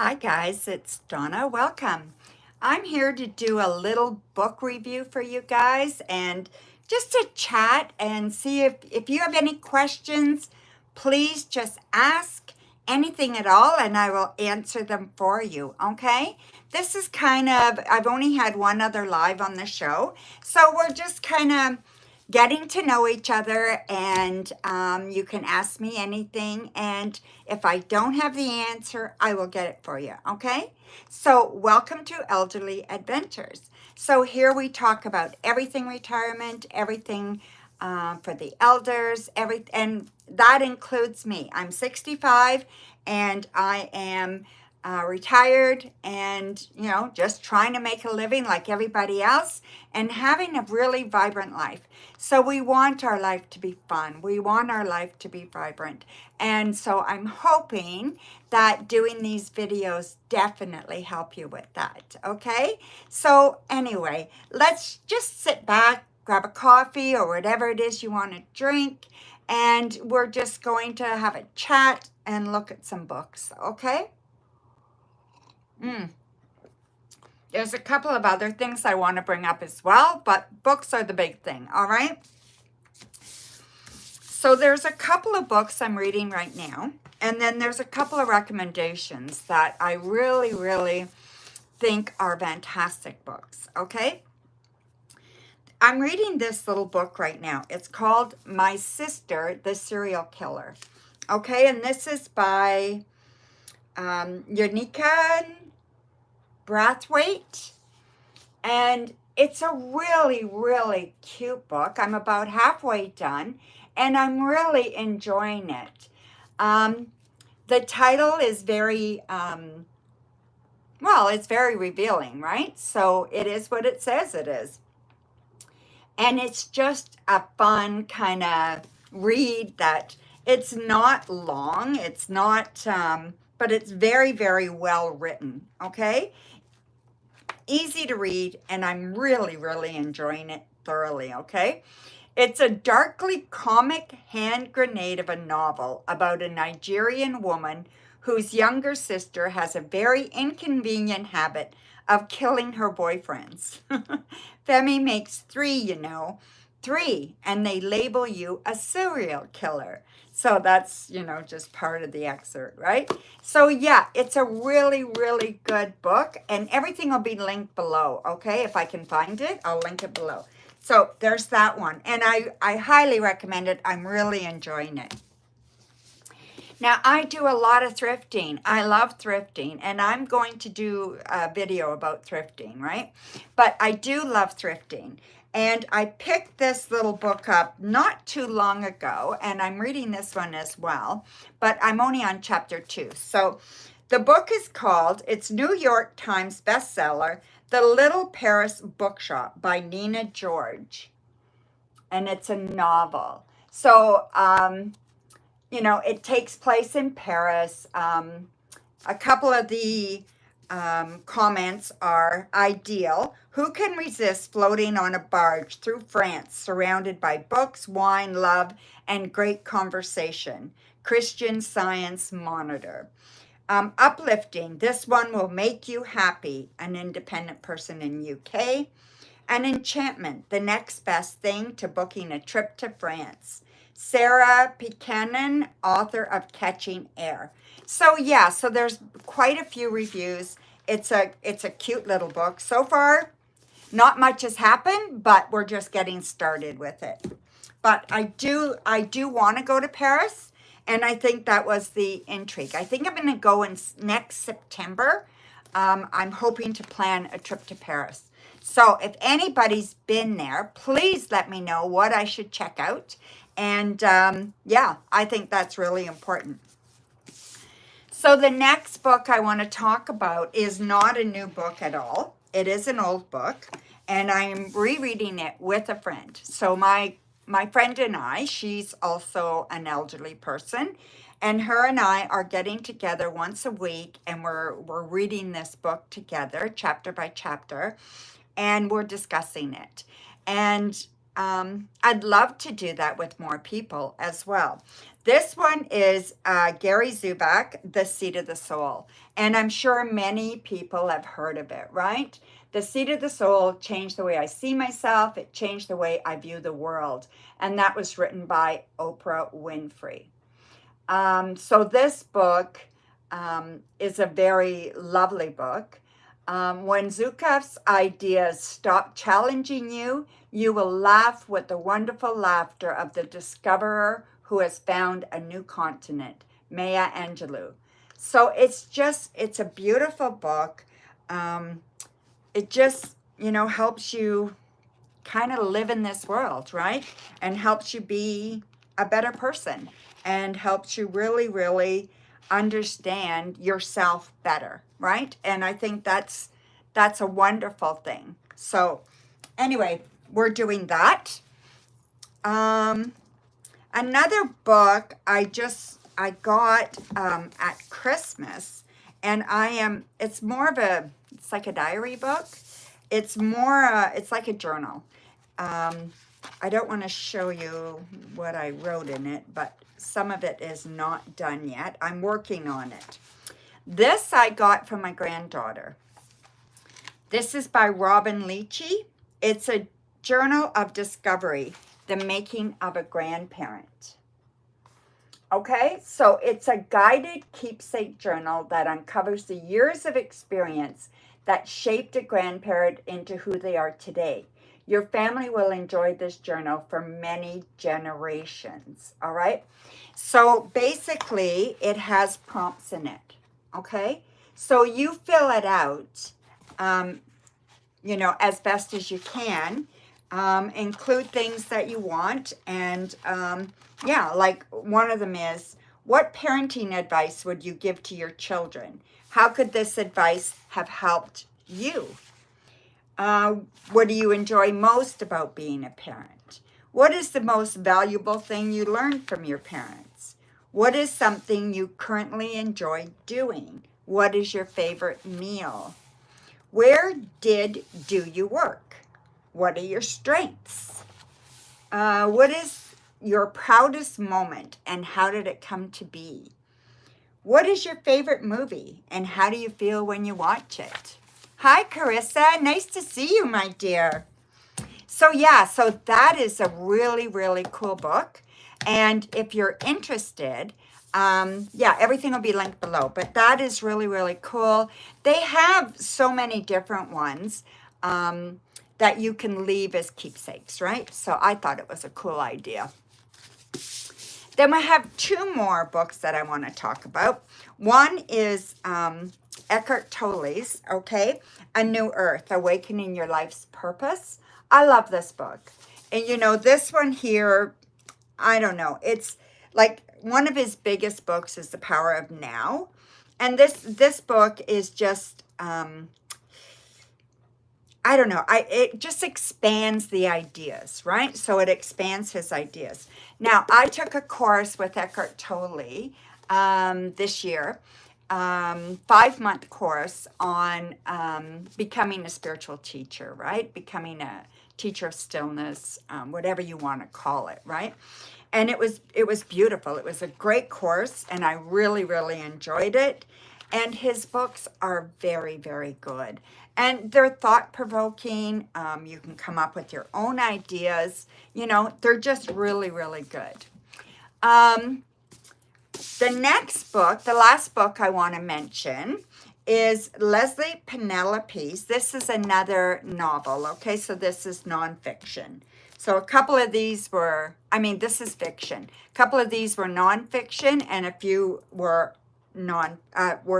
Hi guys, it's Donna. Welcome. I'm here to do a little book review for you guys and just to chat and see if you have any questions, please just ask anything at all and I will answer them for you, okay? This is I've only had one other live on the show, so we're just kind of getting to know each other and you can ask me anything, and if I don't have the answer I will get it for you, okay? So welcome to Elderly Adventures. So here we talk about everything retirement, everything for the elders, and that includes me. I'm 65 and I am retired and, just trying to make a living like everybody else and having a really vibrant life. So we want our life to be fun. We want our life to be vibrant. And so I'm hoping that doing these videos definitely help you with that. Okay? So anyway, let's just sit back, grab a coffee or whatever it is you want to drink, and we're just going to have a chat and look at some books. Okay? There's a couple of other things I want to bring up as well, but books are the big thing, all right? So there's a couple of books I'm reading right now, and then there's a couple of recommendations that I really, really think are fantastic books, okay? I'm reading this little book right now. It's called My Sister, the Serial Killer, okay? And this is by Yonika Brathwaite, and it's a really, really cute book. I'm about halfway done, and I'm really enjoying it. The title is very, it's very revealing, right? So it is what it says it is. And it's just a fun kind of read that it's not long, it's not, but it's very, very well written, okay? Easy to read, and I'm really, really enjoying it thoroughly, okay? It's a darkly comic hand grenade of a novel about a Nigerian woman whose younger sister has a very inconvenient habit of killing her boyfriends. Femi makes three, and they label you a serial killer. So that's, just part of the excerpt, right? So yeah, it's a really, really good book, and everything will be linked below, okay? If I can find it, I'll link it below. So there's that one, and I highly recommend it. I'm really enjoying it. Now, I do a lot of thrifting. I love thrifting, and I'm going to do a video about thrifting, right? But I do love thrifting. And I picked this little book up not too long ago, and I'm reading this one as well, but I'm only on chapter 2. So the book is called, it's New York Times bestseller, The Little Paris Bookshop by Nina George. And it's a novel. So, it takes place in Paris. A couple of the comments are ideal. Who can resist floating on a barge through France, surrounded by books, wine, love, and great conversation? Christian Science Monitor. Uplifting. This one will make you happy. An independent person in UK. An enchantment. The next best thing to booking a trip to France. Sarah Buchanan, author of Catching Air. So yeah, so there's quite a few reviews. It's a cute little book. So far, not much has happened, but we're just getting started with it. But I do want to go to Paris, and I think that was the intrigue. I think I'm going to go in next September. I'm hoping to plan a trip to Paris. So if anybody's been there, please let me know what I should check out. And yeah, I think that's really important. So the next book I want to talk about is not a new book at all. It is an old book, and I'm rereading it with a friend. So my friend and I, she's also an elderly person, and her and I are getting together once a week, and we're reading this book together, chapter by chapter, and we're discussing it. And I'd love to do that with more people as well. This one is Gary Zubak, The Seat of the Soul. And I'm sure many people have heard of it, right? The Seat of the Soul changed the way I see myself. It changed the way I view the world. And that was written by Oprah Winfrey. So this book is a very lovely book. When Zukav's ideas stop challenging you, you will laugh with the wonderful laughter of the discoverer who has found a new continent, Maya Angelou. So it's a beautiful book. It just, helps you kind of live in this world, right? And helps you be a better person and helps you really, really understand yourself better, right? And I think that's a wonderful thing. So anyway, we're doing that. Another book I got at Christmas, and it's like a diary book. It's like a journal. I don't want to show you what I wrote in it, but some of it is not done yet. I'm working on it. This I got from my granddaughter. This is by Robin Leachy. It's a journal of discovery, the making of a grandparent. Okay, so it's a guided keepsake journal that uncovers the years of experience that shaped a grandparent into who they are today. Your family will enjoy this journal for many generations, all right? So basically, it has prompts in it, okay? So you fill it out, as best as you can. Include things that you want. And like one of them is, what parenting advice would you give to your children? How could this advice have helped you? What do you enjoy most about being a parent? What is the most valuable thing you learned from your parents? What is something you currently enjoy doing? What is your favorite meal? Where do you work? What are your strengths? What is your proudest moment and how did it come to be? What is your favorite movie and how do you feel when you watch it? Hi, Carissa. Nice to see you, my dear. So that is a really, really cool book. And if you're interested, everything will be linked below. But that is really, really cool. They have so many different ones that you can leave as keepsakes, right? So I thought it was a cool idea. Then I have two more books that I want to talk about. One is Eckhart Tolle's, okay, A New Earth, Awakening Your Life's Purpose. I love this book. And this one here, I don't know. It's like one of his biggest books is The Power of Now. And this book is just, I don't know. It just expands the ideas, right? So it expands his ideas. Now, I took a course with Eckhart Tolle this year, 5-month course on becoming a spiritual teacher, right? Becoming a teacher of stillness, whatever you want to call it, right? And it was beautiful. It was a great course, and I really, really enjoyed it. And his books are very, very good. And they're thought-provoking. You can come up with your own ideas. They're just really, really good. The next book, the last book I want to mention is Leslie Penelope's. This is another novel, okay? So this is nonfiction. So a couple of these this is fiction. A couple of these were nonfiction and a few were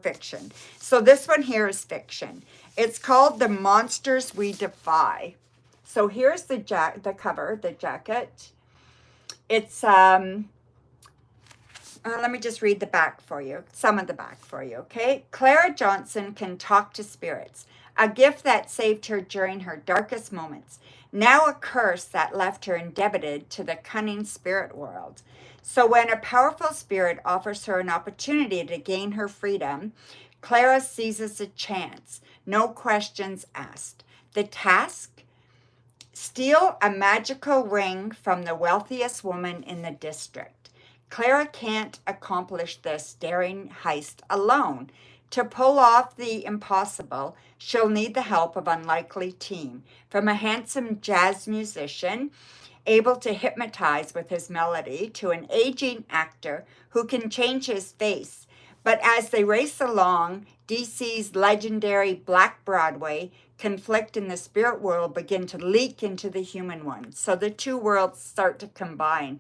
fiction. So this one here is fiction. It's called The Monsters We Defy. So here's the cover, the jacket. It's let me just read the back for you, some of the back for you, okay? Clara Johnson can talk to spirits, a gift that saved her during her darkest moments, now a curse that left her indebted to the cunning spirit world. So when a powerful spirit offers her an opportunity to gain her freedom, Clara seizes a chance, no questions asked. The task? Steal a magical ring from the wealthiest woman in the district. Clara can't accomplish this daring heist alone. To pull off the impossible, she'll need the help of an unlikely team, from a handsome jazz musician able to hypnotize with his melody to an aging actor who can change his face. But as they race along, DC's legendary Black Broadway conflict in the spirit world begin to leak into the human one. So the two worlds start to combine.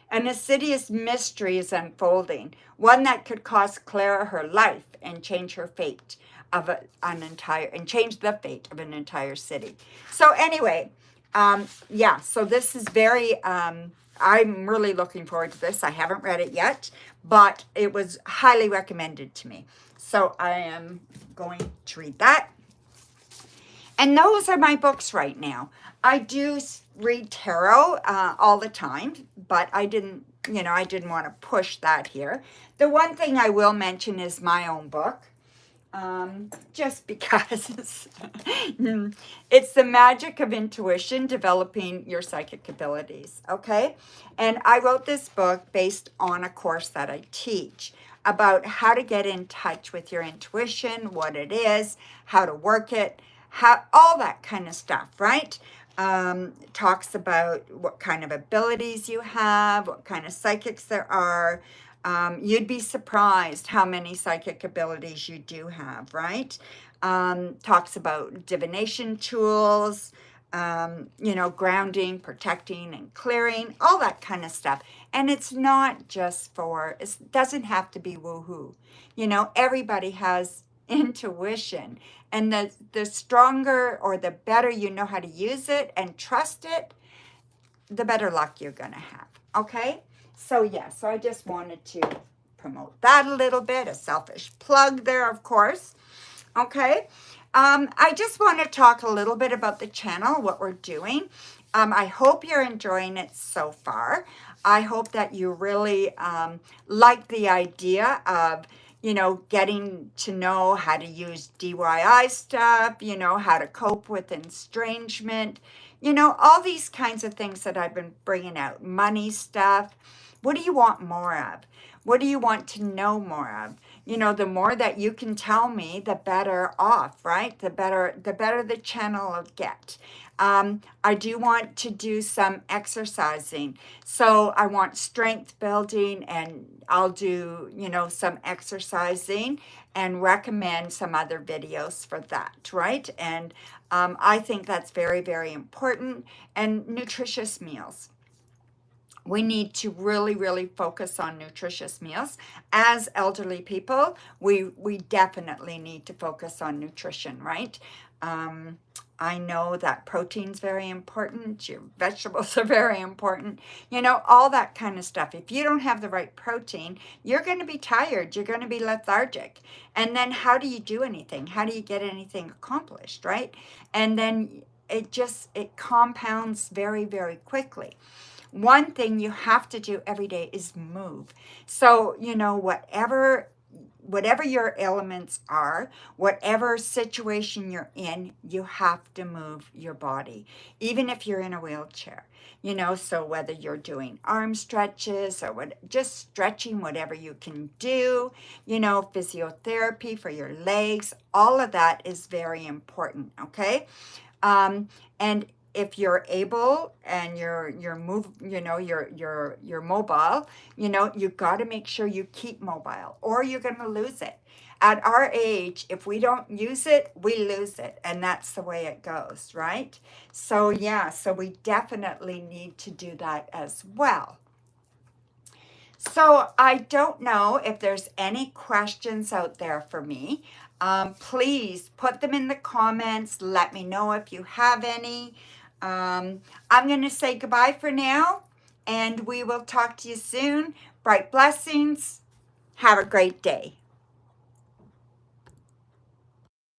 An insidious mystery is unfolding, one that could cost Clara her life and change her fate of change the fate of an entire city. So anyway, yeah, so this is very, I'm really looking forward to this. I haven't read it yet, but it was highly recommended to me. So I am going to read that. And those are my books right now. I do read tarot all the time, but I didn't want to push that here. The one thing I will mention is my own book. Just because it's the magic of intuition, developing your psychic abilities, okay? And I wrote this book based on a course that I teach about how to get in touch with your intuition, what it is, how to work it, all that kind of stuff, right? Talks about what kind of abilities you have, what kind of psychics there are. You'd be surprised how many psychic abilities you do have, right? Talks about divination tools, grounding, protecting, and clearing, all that kind of stuff. And it's not just it doesn't have to be woohoo. Everybody has intuition. And the stronger or the better you know how to use it and trust it, the better luck you're going to have, okay? So yeah, so I just wanted to promote that a little bit, a selfish plug there, of course. Okay, I just want to talk a little bit about the channel, what we're doing. I hope you're enjoying it so far. I hope that you really like the idea of, getting to know how to use DIY stuff, how to cope with estrangement, all these kinds of things that I've been bringing out, money stuff. What do you want more of? What do you want to know more of? The more that you can tell me, the better off, right? The better the channel will get. I do want to do some exercising. So I want strength building, and I'll do, some exercising and recommend some other videos for that, right? And I think that's very, very important. And nutritious meals. We need to really, really focus on nutritious meals. As elderly people, we definitely need to focus on nutrition, right? I know that protein's very important. Your vegetables are very important. All that kind of stuff. If you don't have the right protein, you're going to be tired. You're going to be lethargic. And then how do you do anything? How do you get anything accomplished, right? And then it compounds very, very quickly. One thing you have to do every day is move. So, whatever your elements are, whatever situation you're in, you have to move your body, even if you're in a wheelchair. So whether you're doing arm stretches or just stretching, whatever you can do, physiotherapy for your legs, all of that is very important, okay? And if you're able and you're mobile, you've got to make sure you keep mobile, or you're going to lose it. At our age, if we don't use it, we lose it, and that's the way it goes, right? So yeah, so we definitely need to do that as well. So I don't know if there's any questions out there for me. Please put them in the comments. Let me know if you have any. I'm going to say goodbye for now, and we will talk to you soon. Bright blessings. Have a great day.